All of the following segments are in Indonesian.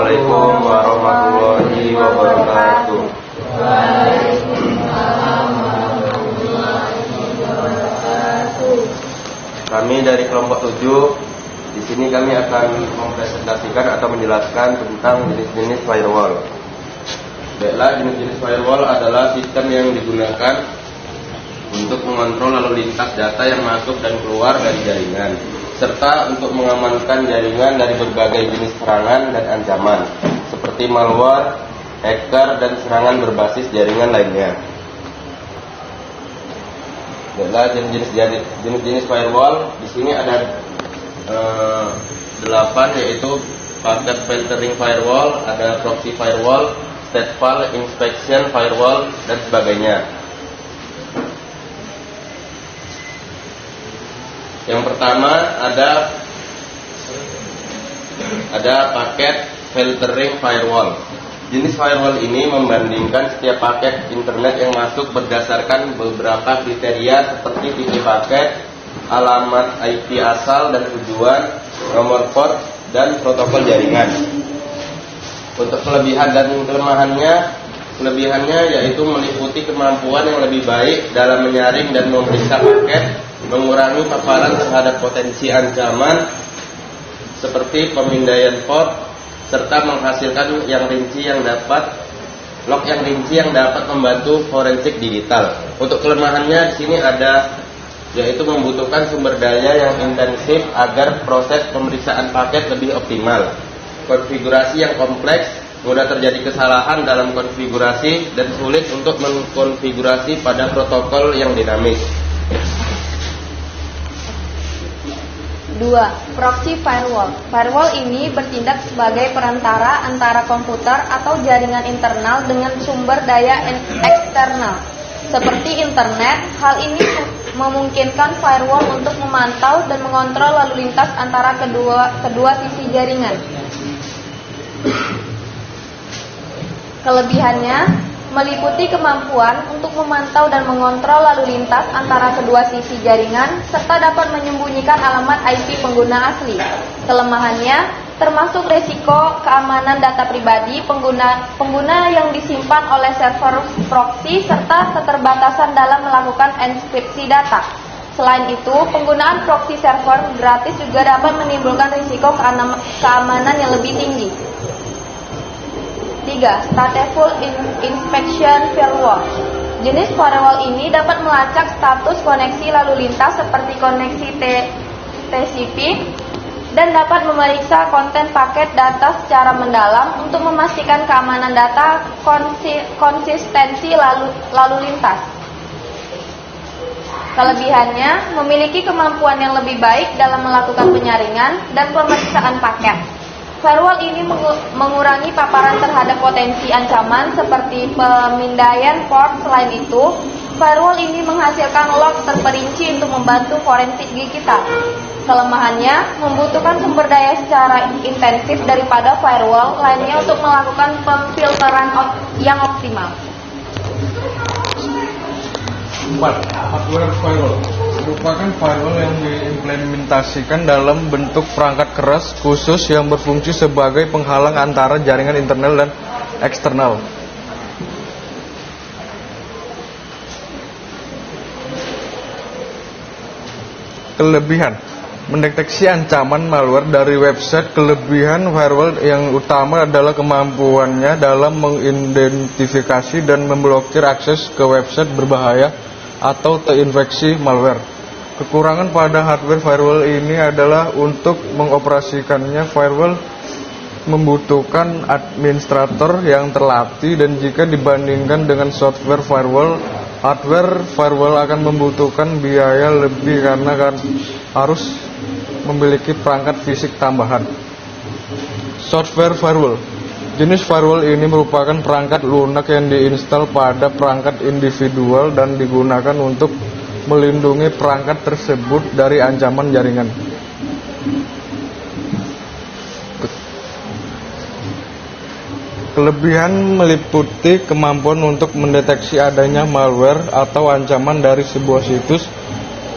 Assalamualaikum warahmatullahi wabarakatuh. Kami dari kelompok 7. Di sini kami akan mempresentasikan atau menjelaskan tentang jenis-jenis firewall. Baiklah, jenis-jenis firewall adalah sistem yang digunakan untuk mengontrol lalu lintas data yang masuk dan keluar dari jaringan, serta untuk mengamankan jaringan dari berbagai jenis serangan dan ancaman, seperti malware, hacker, dan serangan berbasis jaringan lainnya. Baiklah, jenis-jenis firewall di sini ada 8, yaitu packet filtering firewall, ada proxy firewall, stateful inspection firewall, dan sebagainya. Yang pertama ada packet filtering firewall. Jenis firewall ini membandingkan setiap paket internet yang masuk berdasarkan beberapa kriteria seperti tipe paket, alamat IP asal dan tujuan, nomor port, dan protokol jaringan. Untuk kelebihan dan kelebihannya yaitu meliputi kemampuan yang lebih baik dalam menyaring dan memeriksa paket, mengurangi paparan terhadap potensi ancaman seperti pemindaian port, serta menghasilkan log yang rinci yang dapat membantu forensik digital. Untuk kelemahannya di sini ada, yaitu membutuhkan sumber daya yang intensif agar proses pemeriksaan paket lebih optimal. Konfigurasi yang kompleks, mudah terjadi kesalahan dalam konfigurasi, dan sulit untuk mengkonfigurasi pada protokol yang dinamis. 2. Proxy firewall. Firewall ini bertindak sebagai perantara antara komputer atau jaringan internal dengan sumber daya eksternal seperti internet. Hal ini memungkinkan firewall untuk memantau dan mengontrol lalu lintas antara kedua sisi jaringan. Kelebihannya meliputi kemampuan untuk memantau dan mengontrol lalu lintas antara kedua sisi jaringan, serta dapat menyembunyikan alamat IP pengguna asli. Kelemahannya termasuk resiko keamanan data pribadi pengguna yang disimpan oleh server proxy, serta keterbatasan dalam melakukan enkripsi data. Selain itu, penggunaan proxy server gratis juga dapat menimbulkan risiko keamanan yang lebih tinggi. 3. Stateful inspection firewall. Jenis firewall ini dapat melacak status koneksi lalu lintas seperti koneksi TCP dan dapat memeriksa konten paket data secara mendalam untuk memastikan keamanan data konsistensi lalu lintas. Kelebihannya memiliki kemampuan yang lebih baik dalam melakukan penyaringan dan pemeriksaan paket. Firewall ini mengurangi paparan terhadap potensi ancaman seperti pemindaian port. Selain itu, firewall ini menghasilkan log terperinci untuk membantu forensik digital. Kelemahannya membutuhkan sumber daya secara intensif daripada firewall lainnya untuk melakukan pemfilteran yang optimal. 4. Hardware firewall merupakan firewall yang diimplementasikan dalam bentuk perangkat keras khusus yang berfungsi sebagai penghalang antara jaringan internal dan eksternal. Kelebihan: mendeteksi ancaman malware dari website. Kelebihan firewall yang utama adalah kemampuannya dalam mengidentifikasi dan memblokir akses ke website berbahaya atau terinfeksi malware. Kekurangan pada hardware firewall ini adalah untuk mengoperasikannya firewall membutuhkan administrator yang terlatih, dan jika dibandingkan dengan software firewall, hardware firewall akan membutuhkan biaya lebih karena harus memiliki perangkat fisik tambahan. Software firewall. Jenis firewall ini merupakan perangkat lunak yang diinstal pada perangkat individual dan digunakan untuk melindungi perangkat tersebut dari ancaman jaringan. Kelebihan meliputi kemampuan untuk mendeteksi adanya malware atau ancaman dari sebuah situs,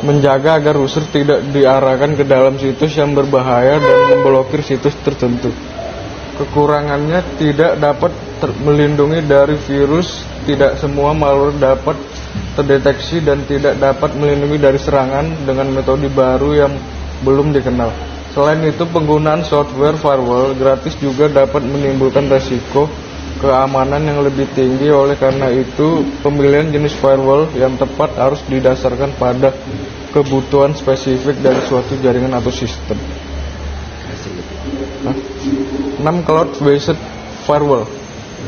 menjaga agar user tidak diarahkan ke dalam situs yang berbahaya, dan memblokir situs tertentu. Kekurangannya tidak dapat melindungi dari virus, tidak semua malware dapat terdeteksi dan tidak dapat melindungi dari serangan dengan metode baru yang belum dikenal. Selain itu, penggunaan software firewall gratis juga dapat menimbulkan resiko keamanan yang lebih tinggi. Oleh karena itu, pemilihan jenis firewall yang tepat harus didasarkan pada kebutuhan spesifik dari suatu jaringan atau sistem. 6. Cloud-based firewall.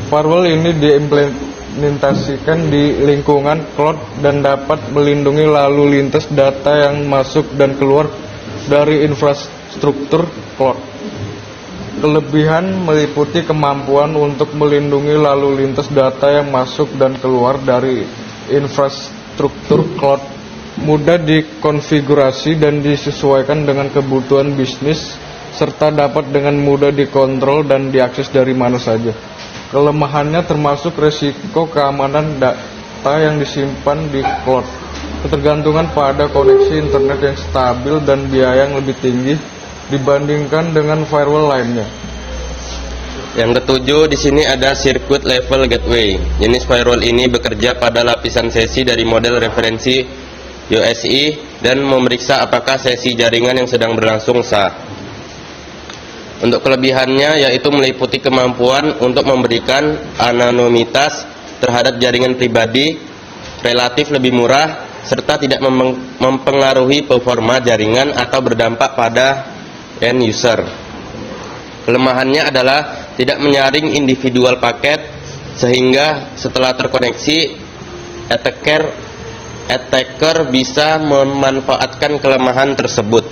Firewall ini diimplementasikan di lingkungan cloud dan dapat melindungi lalu lintas data yang masuk dan keluar dari infrastruktur cloud. Kelebihan meliputi kemampuan untuk melindungi lalu lintas data yang masuk dan keluar dari infrastruktur cloud, mudah dikonfigurasi dan disesuaikan dengan kebutuhan bisnis, serta dapat dengan mudah dikontrol dan diakses dari mana saja. Kelemahannya termasuk resiko keamanan data yang disimpan di cloud, ketergantungan pada koneksi internet yang stabil dan biaya yang lebih tinggi dibandingkan dengan firewall lainnya. Yang ketujuh, di sini ada circuit level gateway. Jenis firewall ini bekerja pada lapisan sesi dari model referensi USI dan memeriksa apakah sesi jaringan yang sedang berlangsung sah. Untuk kelebihannya yaitu meliputi kemampuan untuk memberikan anonimitas terhadap jaringan pribadi, relatif lebih murah, serta tidak mempengaruhi performa jaringan atau berdampak pada end user. Kelemahannya adalah tidak menyaring individual paket, sehingga setelah terkoneksi attacker bisa memanfaatkan kelemahan tersebut.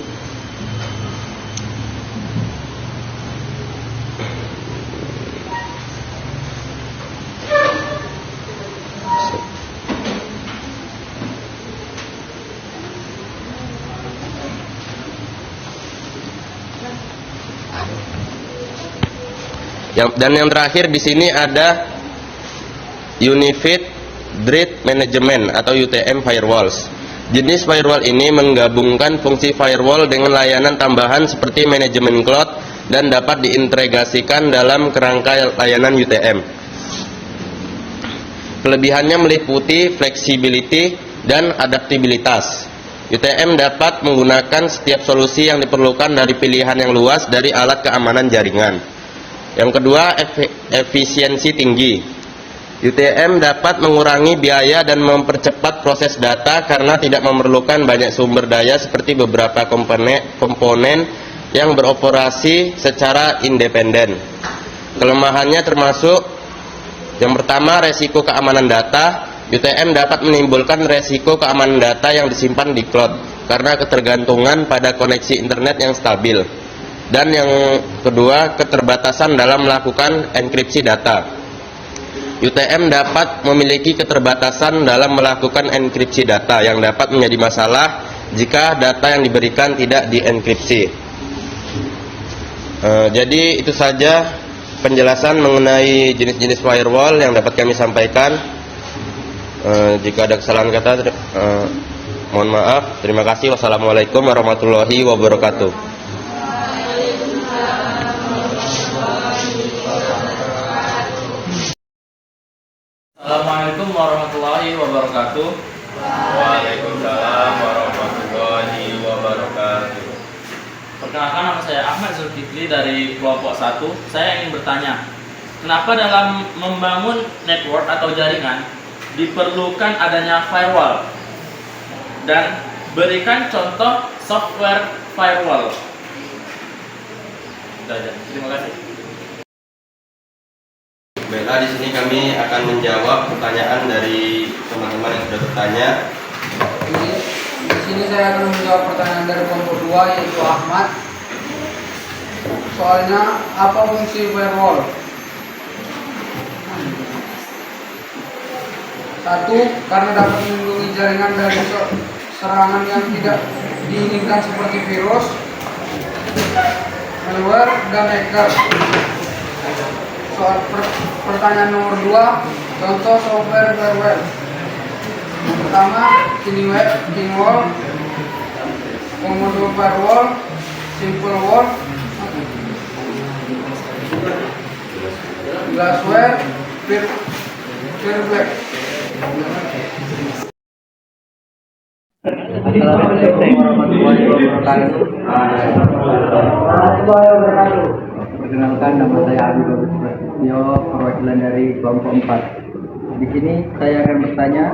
Dan yang terakhir di sini ada Unified Threat Management atau UTM firewalls. Jenis firewall ini menggabungkan fungsi firewall dengan layanan tambahan seperti manajemen cloud dan dapat diintegrasikan dalam kerangka layanan UTM. Kelebihannya meliputi flexibility dan adaptabilitas. UTM dapat menggunakan setiap solusi yang diperlukan dari pilihan yang luas dari alat keamanan jaringan. Yang kedua, efisiensi tinggi. UTM dapat mengurangi biaya dan mempercepat proses data karena tidak memerlukan banyak sumber daya seperti beberapa komponen yang beroperasi secara independen. Kelemahannya termasuk yang pertama, resiko keamanan data. UTM dapat menimbulkan resiko keamanan data yang disimpan di cloud karena ketergantungan pada koneksi internet yang stabil. Dan yang kedua, keterbatasan dalam melakukan enkripsi data. UTM dapat memiliki keterbatasan dalam melakukan enkripsi data yang dapat menjadi masalah jika data yang diberikan tidak dienkripsi. Jadi itu saja penjelasan mengenai jenis-jenis firewall yang dapat kami sampaikan. Jika ada kesalahan kata, mohon maaf. Terima kasih. Wassalamualaikum warahmatullahi wabarakatuh. Assalamualaikum warahmatullahi wabarakatuh. Waalaikumsalam warahmatullahi wabarakatuh. Perkenalkan, nama saya Ahmad Zulkifli dari kelompok 1. Saya ingin bertanya, kenapa dalam membangun network atau jaringan diperlukan adanya firewall? Dan berikan contoh software firewall. Itu aja. Terima kasih. Baiklah, di sini kami akan menjawab pertanyaan dari teman-teman yang sudah bertanya. Di sini saya akan menjawab pertanyaan dari kelompok 2 yaitu Ahmad. Soalnya apa fungsi firewall? 1. Karena dapat melindungi jaringan dari serangan yang tidak diinginkan seperti virus, malware, dan hacker. Soal pertanyaan nomor 2, contoh software firewall. Yang pertama, KingWall, Komodo Firewall, Simple Wall, glassware, black. Assalamualaikum warahmatullahi wabarakatuh. Perkenalkan, nama saya Abi Bagus Prasetyo, perwakilan dari kelompok 4. Di sini saya akan bertanya,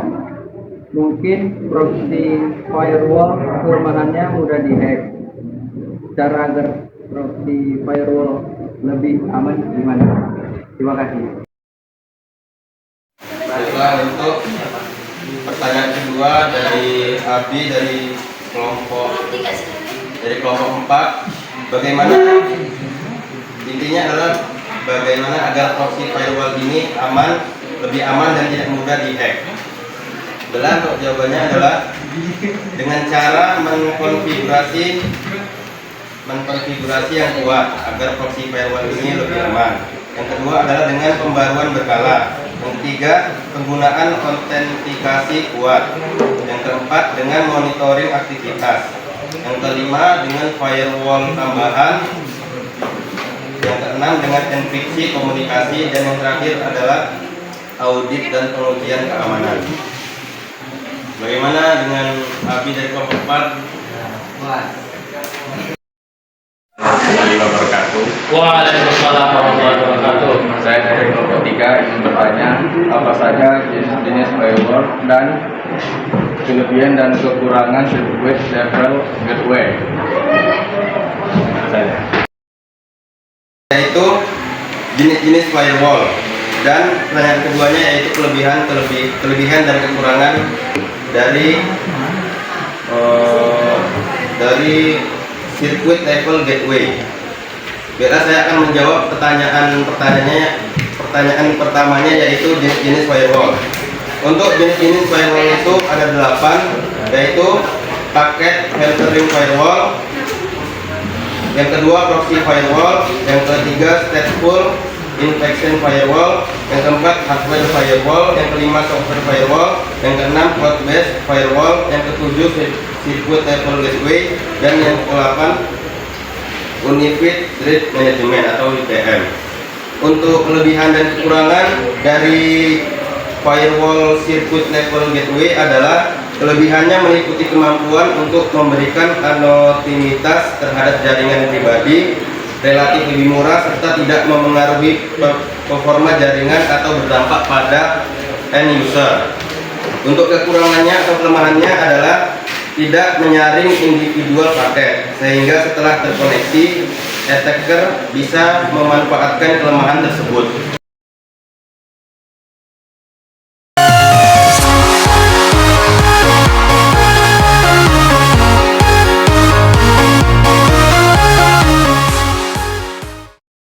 mungkin proxy firewall kelemahannya mudah dihack. Cara agar proxy firewall lebih aman gimana? Terima kasih. Baiklah, untuk pertanyaan kedua dari Abi dari kelompok 4, bagaimana, intinya adalah bagaimana agar proxy firewall ini lebih aman dan tidak mudah dihack. Untuk jawabannya adalah dengan cara mengkonfigurasi yang kuat agar proxy firewall ini lebih aman. Yang kedua adalah dengan pembaruan berkala. Yang ketiga, penggunaan autentikasi kuat. Yang keempat, dengan monitoring aktivitas. Yang kelima, dengan firewall tambahan. Yang keenam, dengan enkripsi komunikasi. Dan yang terakhir adalah audit dan pengujian keamanan. Bagaimana dengan Abi dari kelompok 4? Warahmatullahi wabarakatuh. Waalaikumsalam warahmatullahi wabarakatuh. Saya dari kelompok 3 ingin bertanya apa saja jenis firewall dan kelebihan dan kekurangan sirkuit level gateway. Yaitu jenis-jenis firewall, dan pertanyaan keduanya yaitu kelebihan dan kekurangan dari sirkuit level gateway. Biarlah saya akan menjawab pertanyaan pertamanya, yaitu jenis-jenis firewall. Untuk jenis-jenis firewall itu ada 8, yaitu paket filtering firewall, yang kedua proxy firewall, yang ketiga stateful infection firewall, yang keempat hardware firewall, yang kelima software firewall, yang keenam cloud based firewall, yang ketujuh circuit level gateway, dan yang ke-8 Unified Threat Management atau UTM. Untuk kelebihan dan kekurangan dari firewall circuit level gateway adalah kelebihannya meliputi kemampuan untuk memberikan anonimitas terhadap jaringan pribadi, relatif lebih murah, serta tidak memengaruhi performa jaringan atau berdampak pada end user. Untuk kekurangannya atau kelemahannya adalah tidak menyaring individual paket, sehingga setelah terkoneksi, attacker bisa memanfaatkan kelemahan tersebut.